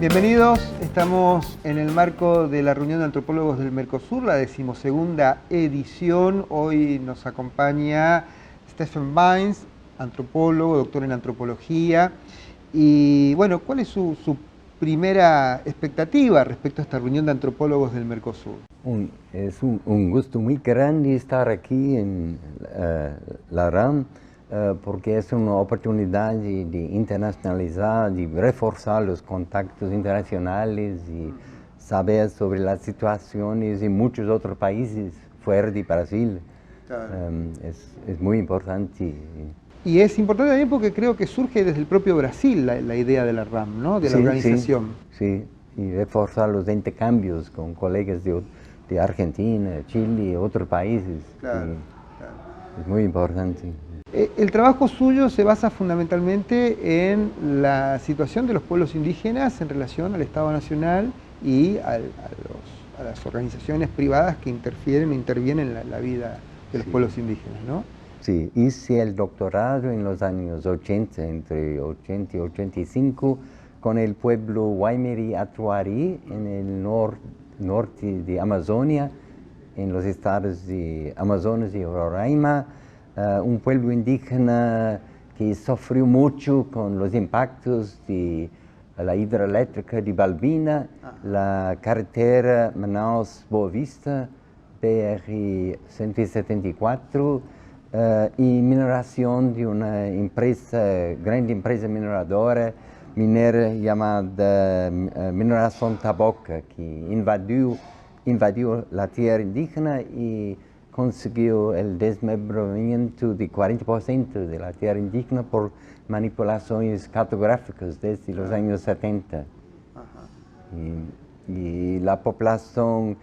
Bienvenidos, estamos en el marco de la reunión de antropólogos del Mercosur, la 12ª edición. Hoy nos acompaña Stephen Vines, antropólogo, doctor en antropología. Y bueno, ¿cuál es su primera expectativa respecto a esta reunión de antropólogos del Mercosur? Es un gusto muy grande estar aquí en la RAM, porque es una oportunidad de internacionalizar, de reforzar los contactos internacionales y saber sobre las situaciones en muchos otros países fuera de Brasil. Claro. Es muy importante. Y es importante también porque creo que surge desde el propio Brasil la idea de la RAM, ¿no? De la organización. Sí, y reforzar los intercambios con colegas de Argentina, Chile y otros países. Claro. Es muy importante. El trabajo suyo se basa fundamentalmente en la situación de los pueblos indígenas en relación al Estado Nacional y a las organizaciones privadas que interfieren o intervienen en la vida de los pueblos indígenas, ¿no? Sí, hice el doctorado en los años 80, entre 80 y 85, con el pueblo Waimiri Atuari en el norte de Amazonia, en los estados de Amazonas y Roraima, un pueblo indígena que sufrió mucho con los impactos de la hidroeléctrica de Balbina, la carretera Manaus-Boa Vista, PR 174, y mineración de una grande empresa mineradora minera llamada Mineração Taboca, que invadió la tierra indígena y consiguió el desmembramiento de 40% de la tierra indígena por manipulaciones cartográficas desde los años 70. Y la población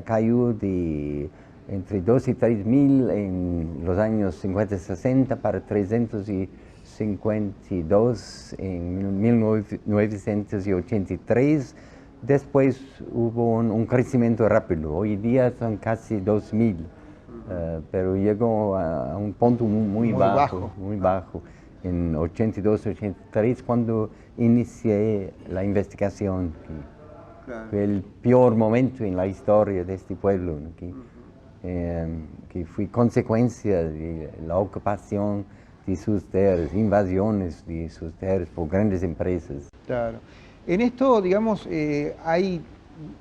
cayó de entre 2 y 3 mil en los años 50 y 60 para 352 en 1983. Después hubo un crecimiento rápido. Hoy día son casi 2.000, pero llegó a un punto muy bajo en 82-83 cuando inicié la investigación. Claro. Fue el peor momento en la historia de este pueblo, ¿no? Que fue consecuencia de la ocupación de sus tierras, invasiones de sus tierras por grandes empresas. Claro. En esto, digamos, hay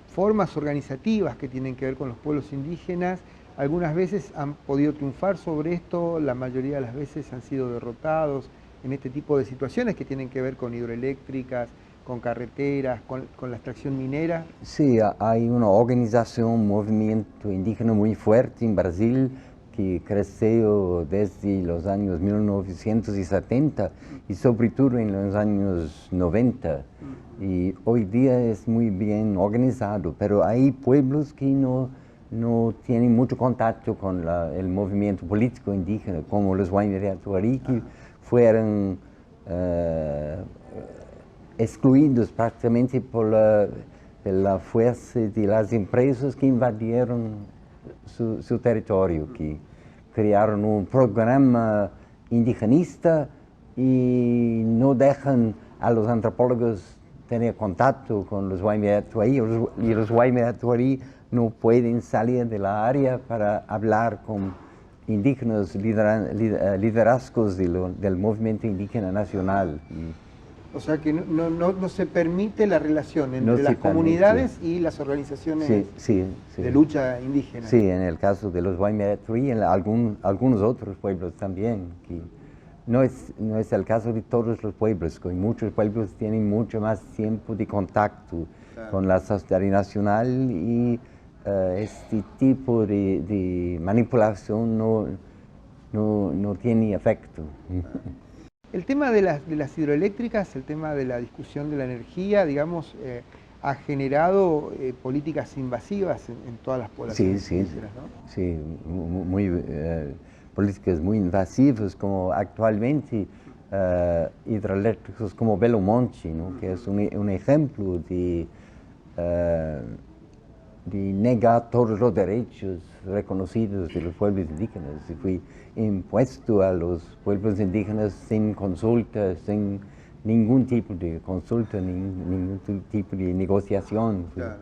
formas organizativas que tienen que ver con los pueblos indígenas. Algunas veces han podido triunfar sobre esto, la mayoría de las veces han sido derrotados en este tipo de situaciones que tienen que ver con hidroeléctricas, con carreteras, con la extracción minera. Sí, hay una organización, un movimiento indígena muy fuerte en Brasil que creció desde los años 1970 y sobre todo en los años 90. Y hoy día es muy bien organizado, pero hay pueblos que no tienen mucho contacto con el movimiento político indígena, como los Waimiri Atuari, que fueron excluidos prácticamente por la fuerza de las empresas que invadieron su territorio, que crearon un programa indigenista y no dejan a los antropólogos tener contacto con los Waimiri Atuari, y los Waimiri Atuari no pueden salir de la área para hablar con indígenas, liderazgos del movimiento indígena nacional. O sea que no se permite la relación entre las comunidades y las organizaciones de lucha indígena. Sí, en el caso de los Waimiri Atuari y en algunos otros pueblos también. Que no es el caso de todos los pueblos, que muchos pueblos tienen mucho más tiempo de contacto con la sociedad nacional y este tipo de manipulación no tiene efecto. El tema de las hidroeléctricas, el tema de la discusión de la energía, digamos, ha generado políticas invasivas en todas las poblaciones indígenas, ¿no? Sí, políticas muy invasivas, como actualmente hidroeléctricos como Belo Monte, ¿no? Que es un ejemplo de negar todos los derechos reconocidos de los pueblos indígenas. Y fue impuesto a los pueblos indígenas sin consulta, sin ningún tipo de consulta, ningún tipo de negociación. Claro.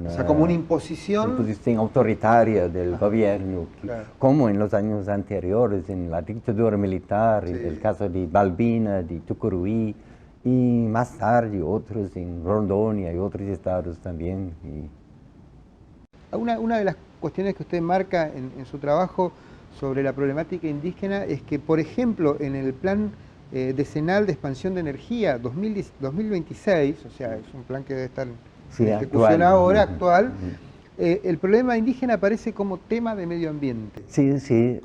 O sea, como una imposición. Imposición autoritaria del gobierno, Claro. como en los años anteriores, en la dictadura militar, Sí. en el caso de Balbina, de Tucuruí, y más tarde otros en Rondônia y otros estados también. Una de las cuestiones que usted marca en su trabajo sobre la problemática indígena es que, por ejemplo, en el plan decenal de expansión de energía 2026, o sea, es un plan que debe estar en ejecución ahora, actual, el problema indígena aparece como tema de medio ambiente. Sí, sí,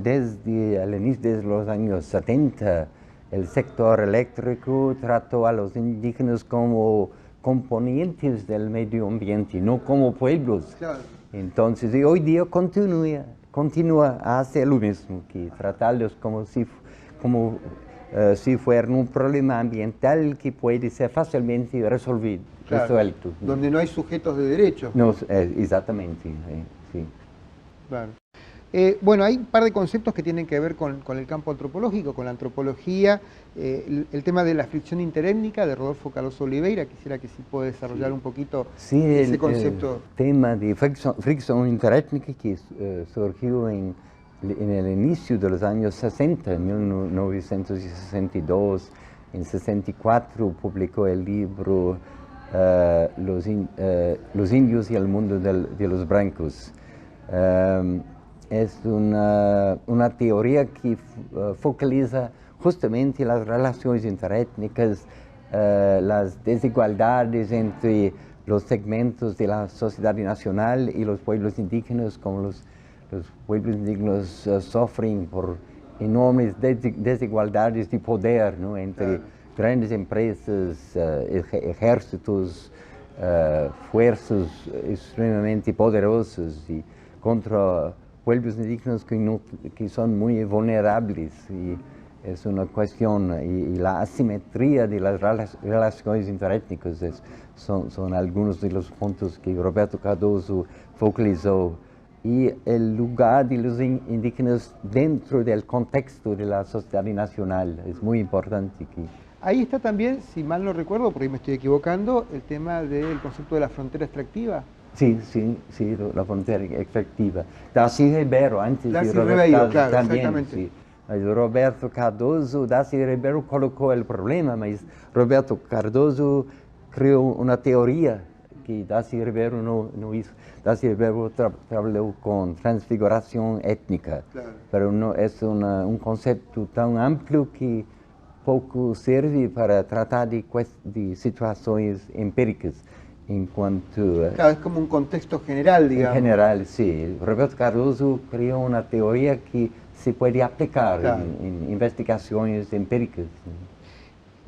desde el inicio de los años 70, el sector eléctrico trató a los indígenas como componentes del medio ambiente, no como pueblos. Claro. Entonces, y hoy día continúa a hacer lo mismo, que tratarlos como si fueran un problema ambiental que puede ser fácilmente resuelto. Donde no hay sujetos de derecho. No, exactamente, sí. Claro. Bueno, hay un par de conceptos que tienen que ver con el campo antropológico, con la antropología, el tema de la fricción interétnica de Rodolfo Cardoso Oliveira. Quisiera que si puede desarrollar un poquito ese concepto. El tema de fricción interétnica que surgió en el inicio de los años 60, en 1962, en 64 publicó el libro Los indios y el mundo de los blancos. Es una teoría que focaliza justamente las relaciones interétnicas, las desigualdades entre los segmentos de la sociedad nacional y los pueblos indígenas, como los pueblos indígenas sufren por enormes desigualdades de poder, ¿no? Entre grandes empresas, ejércitos, fuerzas extremadamente poderosas y contra pueblos indígenas que son muy vulnerables. Y es una cuestión, y la asimetría de las relaciones interétnicas son algunos de los puntos que Roberto Cardoso focalizó. Y el lugar de los indígenas dentro del contexto de la sociedad nacional es muy importante. Ahí está también, si mal no recuerdo, porque me estoy equivocando, el tema del concepto de la frontera extractiva. Sí, la frontera extractiva. Darcy Ribeiro, antes Darcy de Roberto Ribeiro, Cardoso, claro, también. Sí. Mas Roberto Cardoso, Darcy Ribeiro colocou o problema, mas Roberto Cardoso criou uma teoria que Darcy Ribeiro não hizo. Darcy Ribeiro trabalhou com transfiguração étnica, pero no, é um conceito tão amplo que pouco serve para tratar de situações empíricas. Claro, es como un contexto general, digamos. En general, sí. Roberto Cardoso creó una teoría que se puede aplicar en investigaciones empíricas.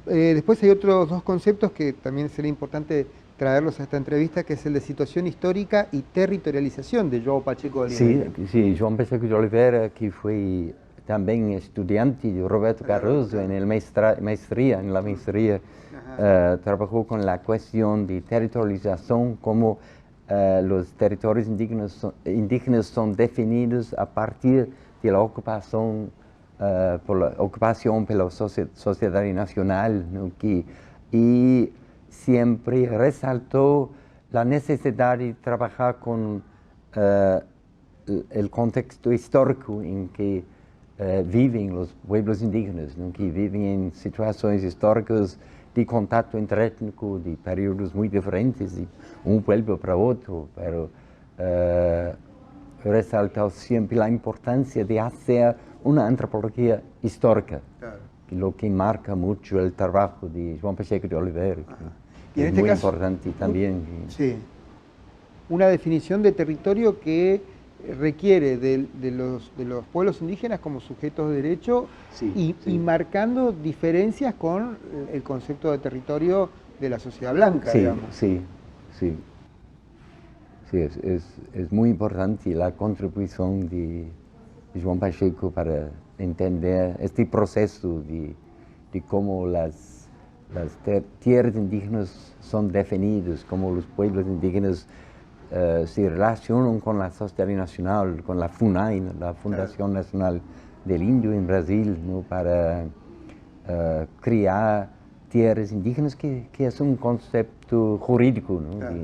Después hay otros dos conceptos que también sería importante traerlos a esta entrevista, que es el de situación histórica y territorialización de João Pacheco de Oliveira. Sí, João Pacheco de Oliveira, que fue también estudiante de Roberto Cardoso en la maestría, trabajó con la cuestión de territorialización, como los territorios indígenas son definidos a partir de la ocupación por la sociedad nacional, ¿no? Y siempre resaltó la necesidad de trabajar con el contexto histórico en que viven los pueblos indígenas, ¿no? Que viven en situaciones históricas de contacto interétnico, de periodos muy diferentes, de un pueblo para otro, pero resaltó siempre la importancia de hacer una antropología histórica, lo que marca mucho el trabajo de João Pacheco de Oliveira, que es muy importante también. Sí, una definición de territorio que requiere de los pueblos indígenas como sujetos de derecho y marcando diferencias con el concepto de territorio de la sociedad blanca, digamos. Sí, es muy importante la contribución de João Pacheco para entender este proceso de cómo las tierras indígenas son definidas, cómo los pueblos indígenas se relacionan con la sociedad nacional, con la FUNAI, la Fundación Nacional del Indio en Brasil, ¿no? Para criar tierras indígenas, que es un concepto jurídico, ¿no? Claro.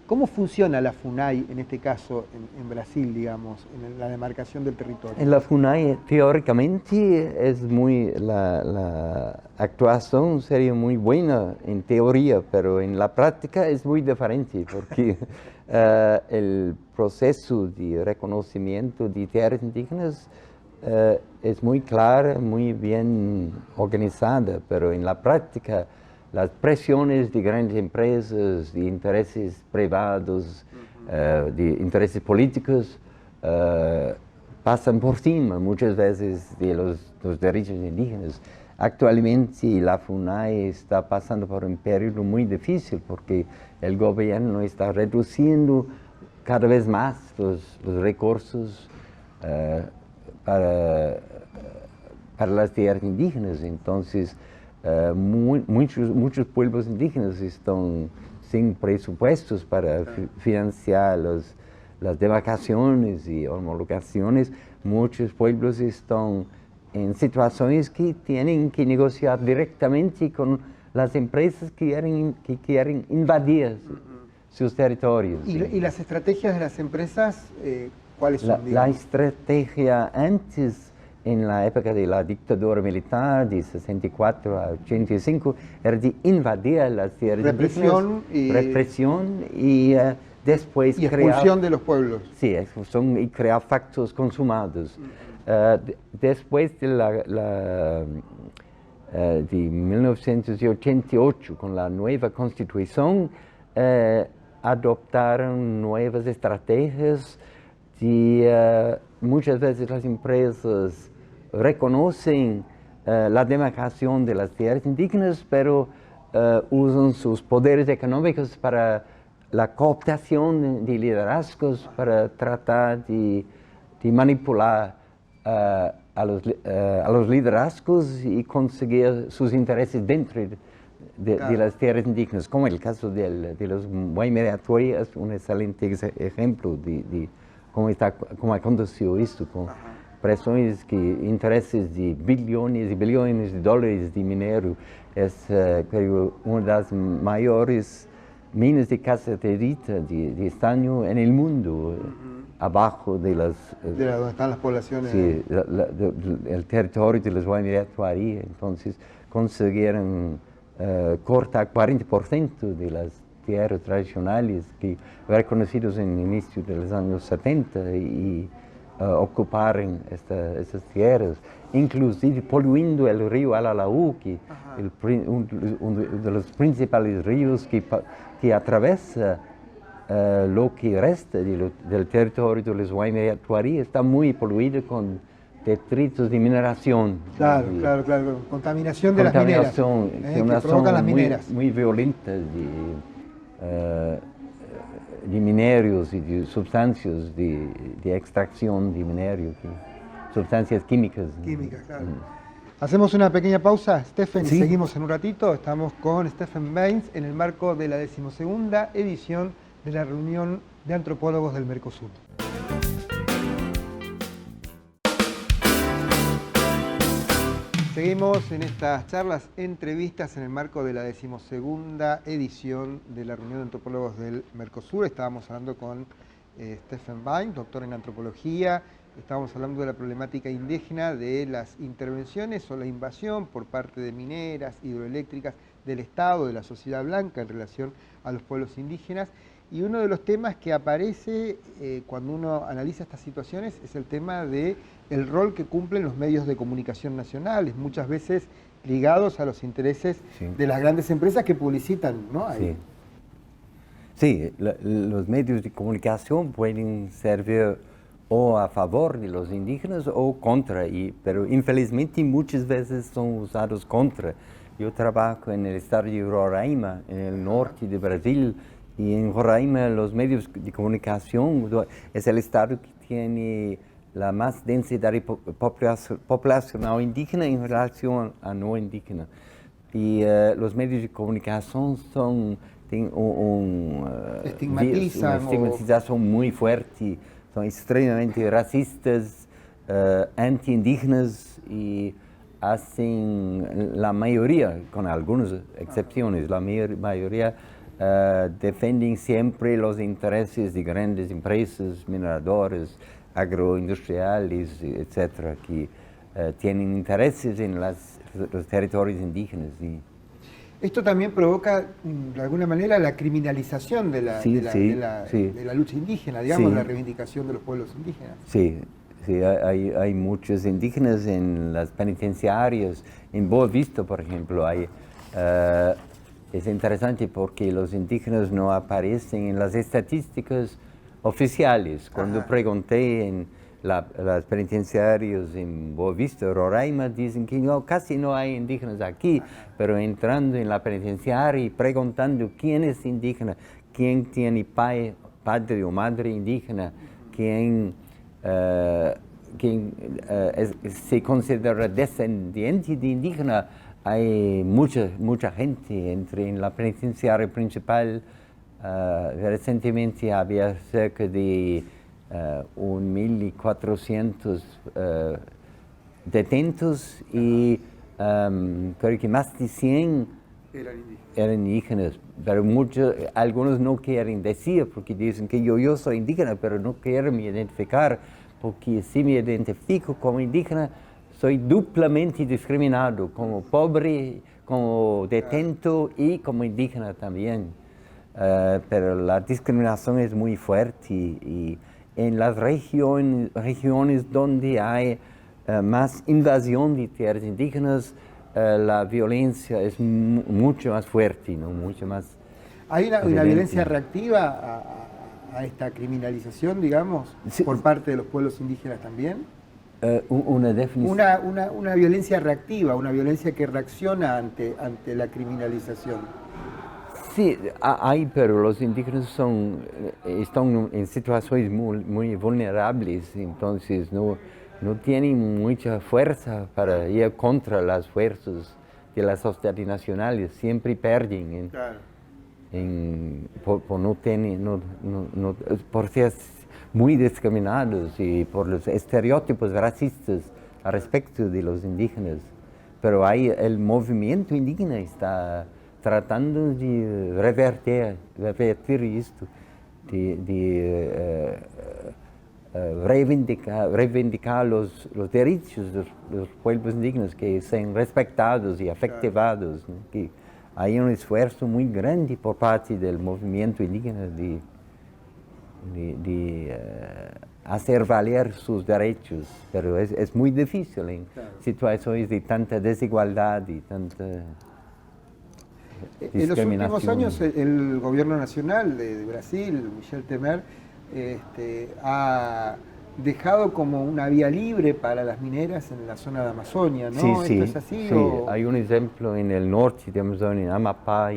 ¿Cómo funciona la FUNAI en este caso en Brasil, digamos, en la demarcación del territorio? En la FUNAI, teóricamente, la actuación sería muy buena en teoría, pero en la práctica es muy diferente, porque el proceso de reconocimiento de tierras indígenas es muy clara, muy bien organizada, pero en la práctica las presiones de grandes empresas, de intereses privados, de intereses políticos, pasan por encima muchas veces de los derechos indígenas. Actualmente la FUNAI está pasando por un periodo muy difícil porque el gobierno está reduciendo cada vez más los recursos para las tierras indígenas. Entonces, muchos pueblos indígenas están sin presupuestos para financiar las demarcaciones y homologaciones. Muchos pueblos están en situaciones que tienen que negociar directamente con las empresas que quieren invadir sus territorios. ¿Y las estrategias de las empresas, cuáles son? La estrategia antes, en la época de la dictadura militar, de 64 a 85, era de invadir las tierras represión indígenas, represión y después y expulsión de los pueblos. Sí, expulsión y crear factos consumados. Después de de 1988, con la nueva constitución, adoptaron nuevas estrategias de muchas veces las empresas reconocen la demarcación de las tierras indígenas, pero usan sus poderes económicos para la cooptación de liderazgos, para tratar de manipular a los liderazgos y conseguir sus intereses dentro de las tierras indígenas, como el caso de los Waiméri Atuari es un excelente ejemplo de cómo acontecido esto, con presiones intereses de billones y billones de dólares de minero. Es creo una de las mayores minas de cassiterita de estaño en el mundo, abajo de las... de donde están las poblaciones. Sí, el territorio de los Waiméri Atuari. Entonces consiguieron cortar 40% de las tierras tradicionales que reconocidos en el inicio de los años 70 y ocuparon estas tierras, inclusive poluindo el río Alalaú, que uno de los principales ríos que atraviesa lo que resta del territorio de los Waiméri Atuari, está muy poluido con detritos de mineración. Claro, claro. Contaminación de las mineras. Que provocan las mineras. Muy violentas de minerios y de sustancias de extracción de minerio, sustancias químicas. Químicas, claro. Hacemos una pequeña pausa, Stephen, ¿Sí? Y seguimos en un ratito. Estamos con Stephen Baines en el marco de la 12ª edición de la reunión de antropólogos del Mercosur. Seguimos en estas charlas, entrevistas en el marco de la 12ª edición de la reunión de antropólogos del Mercosur. Estábamos hablando con Stephen Baines, doctor en antropología. Estábamos hablando de la problemática indígena, de las intervenciones o la invasión por parte de mineras, hidroeléctricas, del Estado, de la sociedad blanca en relación a los pueblos indígenas. Y uno de los temas que aparece cuando uno analiza estas situaciones es el tema del rol que cumplen los medios de comunicación nacionales, muchas veces ligados a los intereses de las grandes empresas que publicitan, ¿no? Ahí. Sí, los medios de comunicación pueden servir o a favor de los indígenas o contra, pero infelizmente muchas veces son usados contra. Yo trabajo en el estado de Roraima, en el norte de Brasil, y en Roraima los medios de comunicación es el estado que tiene la más densidad poblacional indígena en relación a no indígena. Y los medios de comunicación tienen una estigmatización muy fuerte, son extremadamente racistas, anti-indígenas y hacen, la mayoría, con algunas excepciones, la mayoría defienden siempre los intereses de grandes empresas, mineradores, agroindustriales, etcétera, que tienen intereses en los territorios indígenas. Esto también provoca, de alguna manera, la criminalización de la, Sí, de la lucha indígena, digamos, Sí. la reivindicación de los pueblos indígenas. Sí, sí, hay muchos indígenas en las penitenciarias. En Boa Vista, por ejemplo, es interesante porque los indígenas no aparecen en las estadísticas oficiales. Cuando Ajá. pregunté en las penitenciarias en Boa Vista, Roraima, dicen que no, casi no hay indígenas aquí, pero entrando en la penitenciaria y preguntando quién es indígena, quién tiene padre o madre indígena, quién se considera descendiente de indígena. Hay mucha gente en la penitenciaria principal. Recientemente había cerca de 1.400 detentos y creo que más de 100 Eran indígenas. eran indígenas, pero algunos no quieren decir porque dicen que yo soy indígena, pero no quiero me identificar, porque si me identifico como indígena, soy duplamente discriminado, como pobre, como detento y como indígena también. Pero la discriminación es muy fuerte y en las regiones donde hay más invasión de tierras indígenas, la violencia es mucho más fuerte, ¿no? Mucho más ¿Hay una evidente. violencia reactiva a esta criminalización, digamos, Sí. por parte de los pueblos indígenas también? Una definición. Una violencia reactiva, una violencia que reacciona ante la criminalización. Sí, hay, pero los indígenas están en situaciones muy vulnerables, entonces no tienen mucha fuerza para ir contra las fuerzas de la sociedad nacional, siempre pierden Claro. por ser muy discriminados y por los estereotipos racistas al respecto de los indígenas. Pero el movimiento indígena está tratando de revertir esto, de reivindicar los derechos de los pueblos indígenas, que sean respetados y efectivados, ¿no? Que hay un esfuerzo muy grande por parte del movimiento indígena de hacer valer sus derechos, pero es muy difícil en situaciones de tanta desigualdad y tanta En los últimos discriminación. años el gobierno nacional de Brasil, Michel Temer, ha dejado como una vía libre para las mineras en la zona de Amazonia, ¿no? Sí, ¿Esto sí, es así? sí. ¿O? Hay un ejemplo en el norte de Amazonia, en Amapá,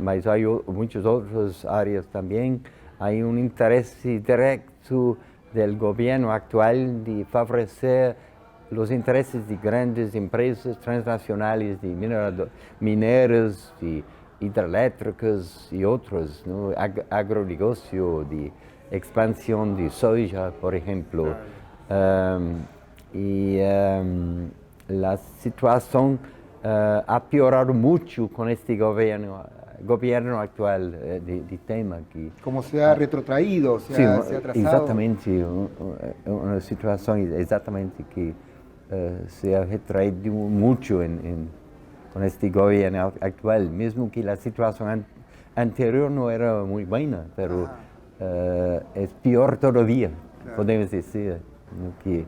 mas hay muchas otras áreas también. Hay un interés directo del gobierno actual de favorecer los intereses de grandes empresas transnacionales, de mineras, de hidroeléctricas y otros, ¿no? Agronegocio, de expansión de soja, por ejemplo. La situación ha peorado mucho con este gobierno actual de tema. Como se ha retrotraído, se ha atrasado. Exactamente, una situación exactamente que se ha retraído mucho con este gobierno actual, mismo que la situación anterior no era muy buena, pero es peor todavía, podemos decir, ¿no? Que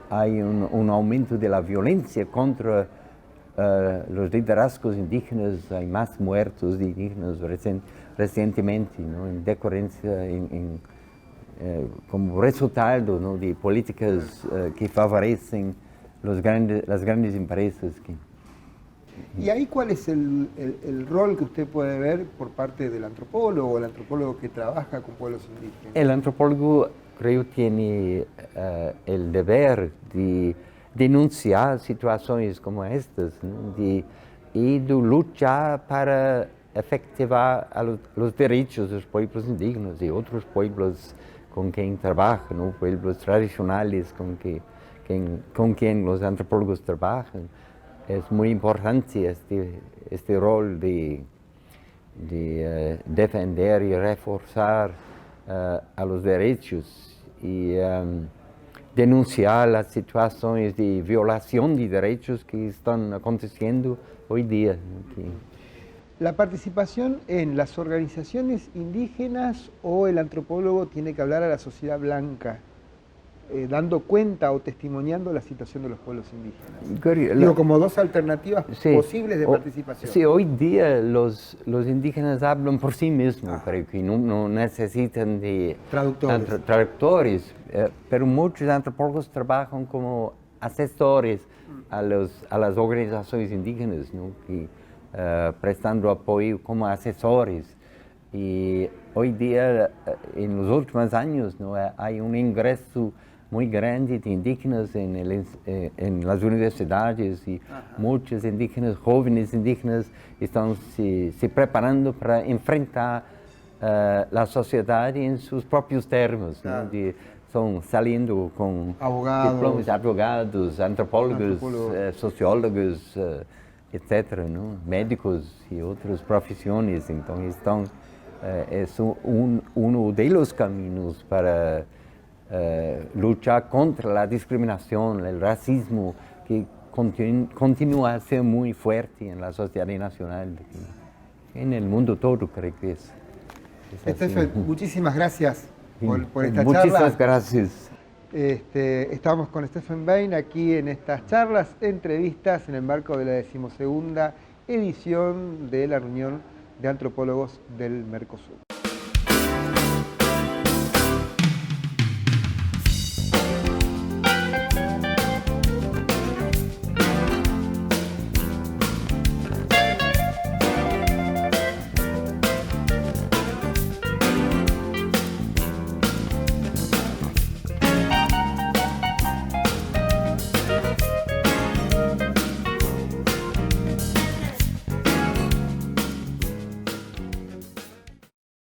hay un aumento de la violencia contra los liderazgos indígenas, hay más muertos de indígenas recientemente, ¿no? En decorrencia, como resultado, ¿no? De políticas que favorecen las grandes empresas. ¿Y ahí cuál es el rol que usted puede ver por parte del antropólogo o el antropólogo que trabaja con pueblos indígenas? El antropólogo, creo, tiene el deber de denunciar situaciones como estas, ¿no? Y de luchar para efectivar los derechos de los pueblos indígenas y otros pueblos con quien trabaja, ¿no? Pueblos tradicionales con que con quien los antropólogos trabajan. Es muy importante este rol de defender y reforzar a los derechos y denunciar las situaciones de violación de derechos que están aconteciendo hoy día. ¿La participación en las organizaciones indígenas o el antropólogo tiene que hablar a la sociedad blanca, dando cuenta o testimoniando la situación de los pueblos indígenas? Digo, como dos alternativas posibles de participación. Sí, hoy día los indígenas hablan por sí mismos, pero que no necesitan de traductores, pero muchos antropólogos trabajan como asesores a las organizaciones indígenas, ¿no? Prestando apoyo como asesores. Y hoy día, en los últimos años, ¿no? Hay un ingreso muy grande de indígenas en las universidades y muchos indígenas, jóvenes indígenas, están se preparando para enfrentar la sociedad en sus propios términos, ¿no? Están saliendo con diplomas, advogados, antropólogos, sociólogos, etcétera, ¿no? Médicos y otras profesiones. Entonces, es uno de los caminos para luchar contra la discriminación, el racismo, que continúa a ser muy fuerte en la sociedad nacional, en el mundo todo, creo que es Stephen, muchísimas gracias por esta charla. Muchísimas gracias. Estamos con Stephen Bain aquí en estas charlas, entrevistas en el marco de la 12ª edición de la reunión de antropólogos del Mercosur.